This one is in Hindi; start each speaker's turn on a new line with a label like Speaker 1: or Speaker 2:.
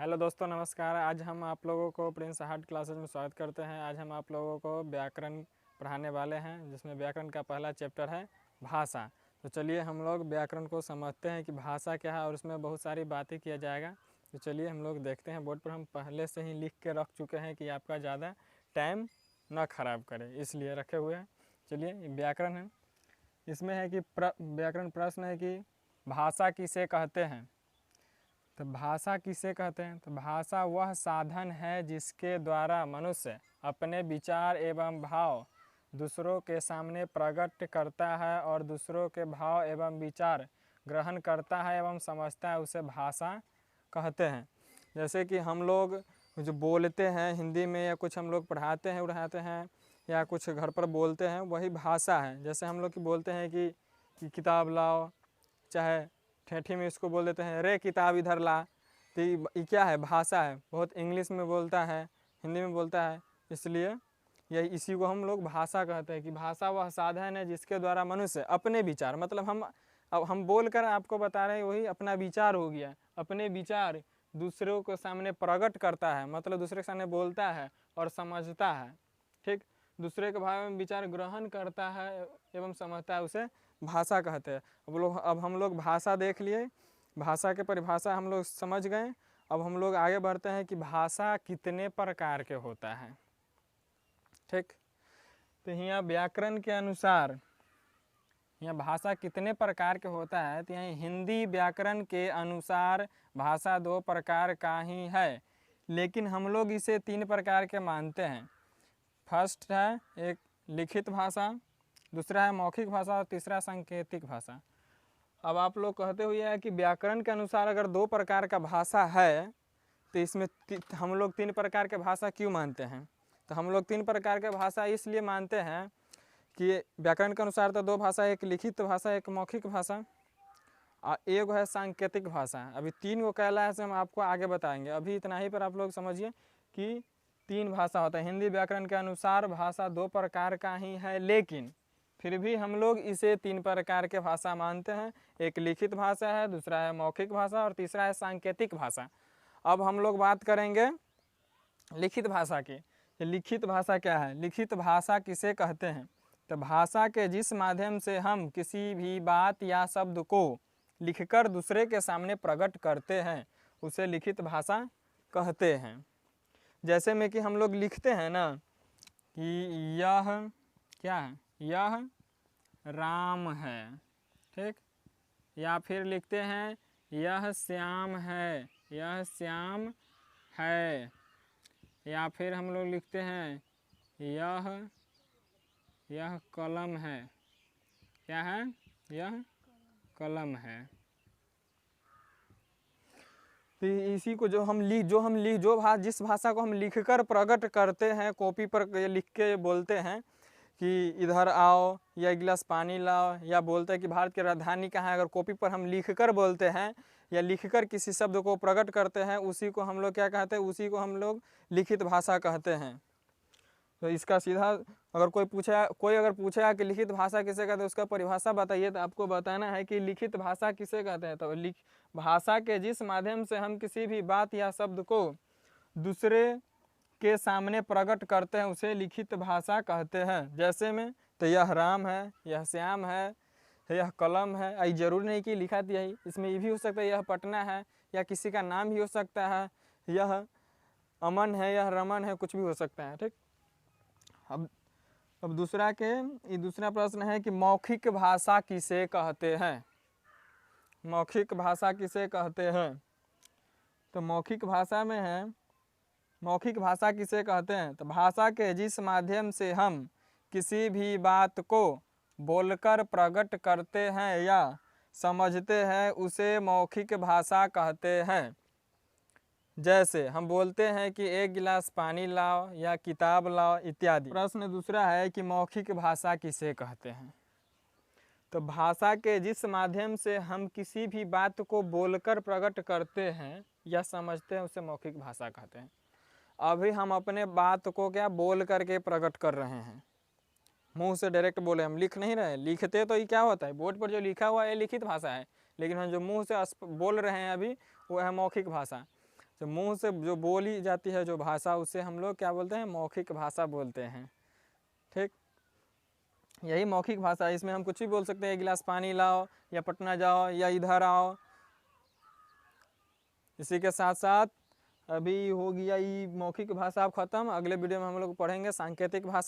Speaker 1: हेलो दोस्तों, नमस्कार। आज हम आप लोगों को प्रिंस हार्ट क्लासेज में स्वागत करते हैं। आज हम आप लोगों को व्याकरण पढ़ाने वाले हैं, जिसमें व्याकरण का पहला चैप्टर है भाषा। तो चलिए हम लोग व्याकरण को समझते हैं कि भाषा क्या है और उसमें बहुत सारी बातें किया जाएगा। तो चलिए हम लोग देखते हैं। बोर्ड पर हम पहले से ही लिख के रख चुके हैं कि आपका ज़्यादा टाइम ना ख़राब करे, इसलिए रखे हुए हैं। चलिए व्याकरण है, इसमें है कि व्याकरण प्रश्न है कि भाषा किसे कहते हैं। तो भाषा किसे कहते हैं? तो भाषा वह साधन है जिसके द्वारा मनुष्य अपने विचार एवं भाव दूसरों के सामने प्रकट करता है और दूसरों के भाव एवं विचार ग्रहण करता है एवं समझता है, उसे भाषा कहते हैं। जैसे कि हम लोग जो बोलते हैं हिंदी में, या कुछ हम लोग पढ़ाते हैं उड़ाते हैं, या कुछ घर पर बोलते हैं, वही भाषा है। जैसे हम लोग बोलते हैं कि किताब लाओ, चाहे ठेठी में इसको बोल देते हैं रे किताब इधर ला। तो ये क्या है? भाषा है। बहुत इंग्लिश में बोलता है, हिंदी में बोलता है, इसलिए यही इसी को हम लोग भाषा कहते हैं। कि भाषा वह साधन है जिसके द्वारा मनुष्य अपने विचार, मतलब हम बोल कर आपको बता रहे हैं, वही अपना विचार हो गया। अपने विचार दूसरों के सामने प्रकट करता है, मतलब दूसरे के सामने बोलता है और समझता है। ठीक, दूसरे के भाव में विचार ग्रहण करता है एवं समझता है, उसे भाषा कहते हैं। अब हम लोग भाषा देख लिए, भाषा के परिभाषा हम लोग समझ गए। अब हम लोग आगे बढ़ते हैं कि भाषा कितने प्रकार के होता है। ठीक, तो यहाँ व्याकरण के अनुसार यहाँ भाषा कितने प्रकार के होता है। तो यहाँ हिंदी व्याकरण के अनुसार भाषा 2 प्रकार का ही है, लेकिन हम लोग इसे 3 प्रकार के मानते हैं। फर्स्ट है एक लिखित भाषा, दूसरा है मौखिक भाषा और तीसरा सांकेतिक भाषा। अब आप लोग कहते हुए है कि व्याकरण के अनुसार अगर 2 प्रकार का भाषा है, तो इसमें हम लोग 3 प्रकार के भाषा क्यों मानते हैं? तो हम लोग 3 प्रकार के भाषा इसलिए मानते हैं कि व्याकरण के अनुसार तो 2 भाषा, एक लिखित भाषा, एक मौखिक भाषा और एक है सांकेतिक भाषा। अभी 3 को कहला से हम आपको आगे बताएंगे। अभी इतना ही पर आप लोग समझिए कि 3 भाषा होता है। हिंदी व्याकरण के अनुसार भाषा 2 प्रकार का ही है, लेकिन फिर भी हम लोग इसे 3 प्रकार के भाषा मानते हैं। एक लिखित भाषा है, दूसरा है मौखिक भाषा और तीसरा है सांकेतिक भाषा। अब हम लोग बात करेंगे लिखित भाषा की। लिखित भाषा क्या है? लिखित भाषा किसे कहते हैं? तो भाषा के जिस माध्यम से हम किसी भी बात या शब्द को लिखकर दूसरे के सामने प्रकट करते हैं, उसे लिखित भाषा कहते हैं। जैसे में कि हम लोग लिखते हैं ना कि यह क्या है? यह राम है। ठीक, या फिर लिखते हैं यह श्याम है, यह श्याम है। या फिर हम लोग लिखते हैं यह कलम है। क्या है? यह कलम है। तो इसी को जिस भाषा को हम लिखकर प्रकट करते हैं, कॉपी पर लिख के बोलते हैं कि इधर आओ या एक गिलास पानी लाओ, या बोलते हैं कि भारत की राजधानी कहाँ है, अगर कॉपी पर हम लिखकर बोलते हैं या लिखकर किसी शब्द को प्रकट करते हैं, उसी को हम लोग क्या कहते हैं? उसी को हम लोग लिखित भाषा कहते हैं। तो इसका सीधा अगर कोई अगर पूछेगा कि लिखित भाषा किसे कहते हैं, उसका परिभाषा बताइए, तो आपको बताना है कि लिखित भाषा किसे कहते हैं। तो भाषा के जिस माध्यम से हम किसी भी बात या शब्द को दूसरे के सामने प्रकट करते हैं, उसे लिखित भाषा कहते हैं। जैसे में तो यह राम है, यह श्याम है, यह कलम है। ये जरूर नहीं कि लिखा दिया ही, इसमें ये भी हो सकता है यह पटना है, या किसी का नाम भी हो सकता है, यह अमन है, यह रमन है, कुछ भी हो सकता है। ठीक, अब दूसरा प्रश्न है कि मौखिक भाषा किसे कहते हैं? मौखिक भाषा किसे कहते हैं? तो मौखिक भाषा किसे कहते हैं? तो भाषा के जिस माध्यम से हम किसी भी बात को बोलकर प्रकट करते हैं या समझते हैं, उसे मौखिक भाषा कहते हैं। जैसे हम बोलते हैं कि एक गिलास पानी लाओ या किताब लाओ इत्यादि। प्रश्न दूसरा है कि मौखिक भाषा किसे कहते हैं? तो भाषा के जिस माध्यम से हम किसी भी बात को बोलकर प्रकट करते हैं या समझते हैं, उसे मौखिक भाषा कहते हैं। अभी हम अपने बात को क्या बोल करके प्रकट कर रहे हैं, मुंह से डायरेक्ट बोले, हम लिख नहीं रहे। लिखते तो ये क्या होता है, बोर्ड पर जो लिखा हुआ है लिखित भाषा है, लेकिन हम जो मुंह से बोल रहे हैं अभी, वो है मौखिक भाषा। जो मुंह से जो बोली जाती है जो भाषा, उसे हम लोग क्या बोलते हैं, मौखिक भाषा बोलते हैं। ठीक, यही मौखिक भाषा है। इसमें हम कुछ भी बोल सकते हैं, एक गिलास पानी लाओ, या पटना जाओ, या इधर आओ। इसी के साथ साथ अभी हो गया ये मौखिक भाषा अब खत्म। अगले वीडियो में हम लोग पढ़ेंगे सांकेतिक भाषा।